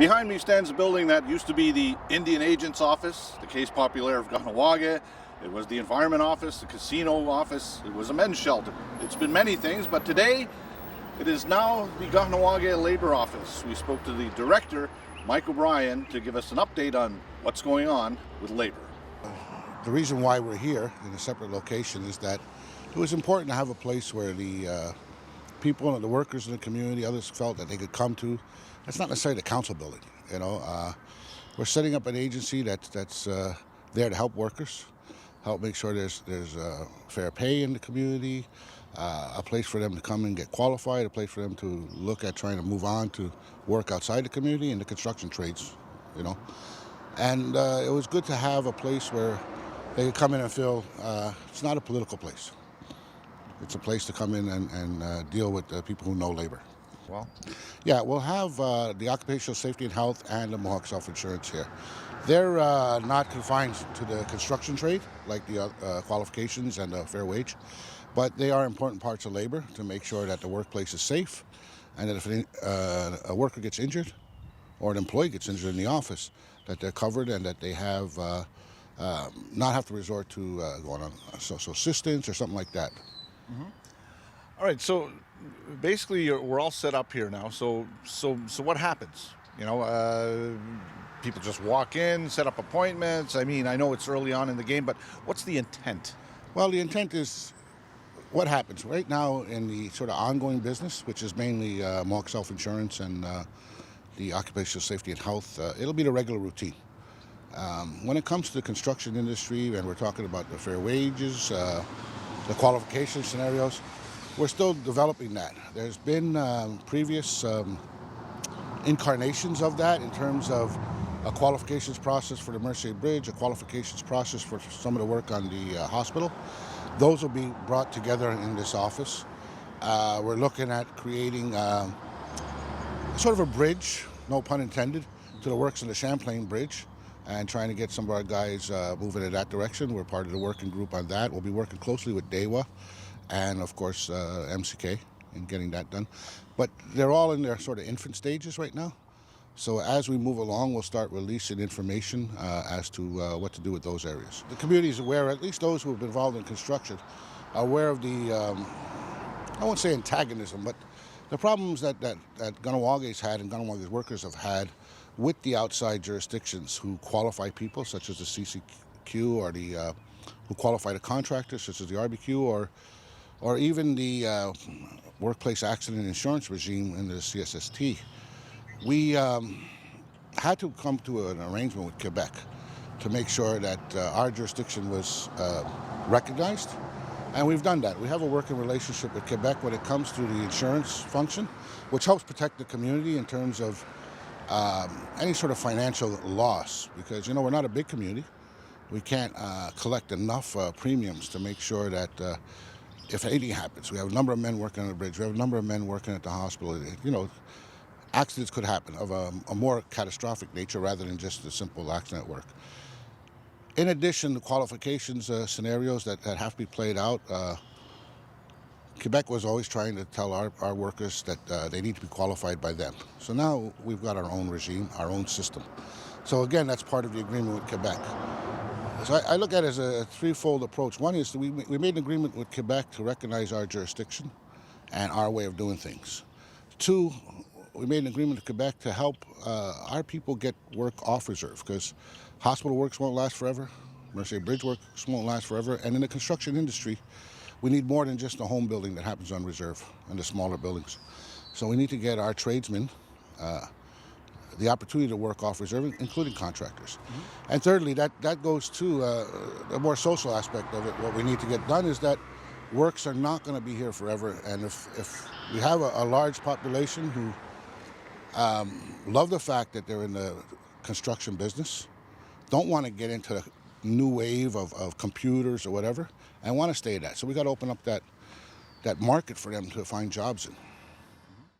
Behind me stands a building that used to be the Indian Agent's Office, the Case Populaire of Kahnawake. It was the Environment Office, the Casino Office. It was a men's shelter. It's been many things, but today it is now the Kahnawake Labor Office. We spoke to the director, Mike O'Brien, to give us an update on what's going on with labor. The reason why we're here in a separate location is that it was important to have a place where the people and the workers in the community, others felt that they could come to. That's not necessarily the council building, you know. We're setting up an agency that's there to help workers, help make sure there's fair pay in the community, a place for them to come and get qualified, a place for them to look at trying to move on to work outside the community in the construction trades, you know. And it was good to have a place where they could come in and feel it's not a political place. It's a place to come in and deal with people who know labor. Well, yeah, we'll have the Occupational Safety and Health and the Mohawk Self-Insurance here. They're not confined to the construction trade, like the qualifications and the fair wage, but they are important parts of labor to make sure that the workplace is safe, and that if a worker gets injured or an employee gets injured in the office, that they're covered and that they have not have to resort to going on social assistance or something like that. Mm-hmm. All right, so basically we're all set up here now. So what happens? You know, people just walk in, set up appointments. I mean, I know it's early on in the game, but what's the intent? Well, the intent is what happens right now in the sort of ongoing business, which is mainly Mohawk Self-Insurance and the Occupational Safety and Health. It'll be the regular routine. When it comes to the construction industry, and we're talking about the fair wages, the qualification scenarios, we're still developing that. There's been previous incarnations of that in terms of a qualifications process for the Mercier Bridge, a qualifications process for some of the work on the hospital. Those will be brought together in this office. We're looking at creating sort of a bridge, no pun intended, to the works of the Champlain Bridge, and trying to get some of our guys moving in that direction. We're part of the working group on that. We'll be working closely with DEWA and, of course, MCK in getting that done. But they're all in their sort of infant stages right now. So as we move along, we'll start releasing information as to what to do with those areas. The community is aware, at least those who have been involved in construction, are aware of the, I won't say antagonism, but the problems that Kahnawakes had and Kahnawakes workers have had with the outside jurisdictions who qualify people, such as the CCQ, or the who qualify the contractors, such as the RBQ, or even the workplace accident insurance regime in the CSST. We had to come to an arrangement with Quebec to make sure that our jurisdiction was recognized, and we've done that. We have a working relationship with Quebec when it comes to the insurance function, which helps protect the community in terms of any sort of financial loss, because, you know, we're not a big community. We can't collect enough premiums to make sure that if anything happens, we have a number of men working on the bridge, we have a number of men working at the hospital, you know, accidents could happen of a more catastrophic nature rather than just a simple accident at work. In addition, the qualifications scenarios that have to be played out, Quebec was always trying to tell our workers that they need to be qualified by them. So now we've got our own regime, our own system. So again, that's part of the agreement with Quebec. So I look at it as a threefold approach. One is that we made an agreement with Quebec to recognize our jurisdiction and our way of doing things. Two, we made an agreement with Quebec to help our people get work off reserve, because hospital works won't last forever, Mercier Bridge works won't last forever, and in the construction industry, we need more than just a home building that happens on reserve and the smaller buildings. So we need to get our tradesmen the opportunity to work off reserve, including contractors. Mm-hmm. And thirdly, that goes to the more social aspect of it. What we need to get done is that works are not going to be here forever, and if we have a large population who love the fact that they're in the construction business, don't want to get into the new wave of computers or whatever, and want to stay in that. So we got to open up that market for them to find jobs in.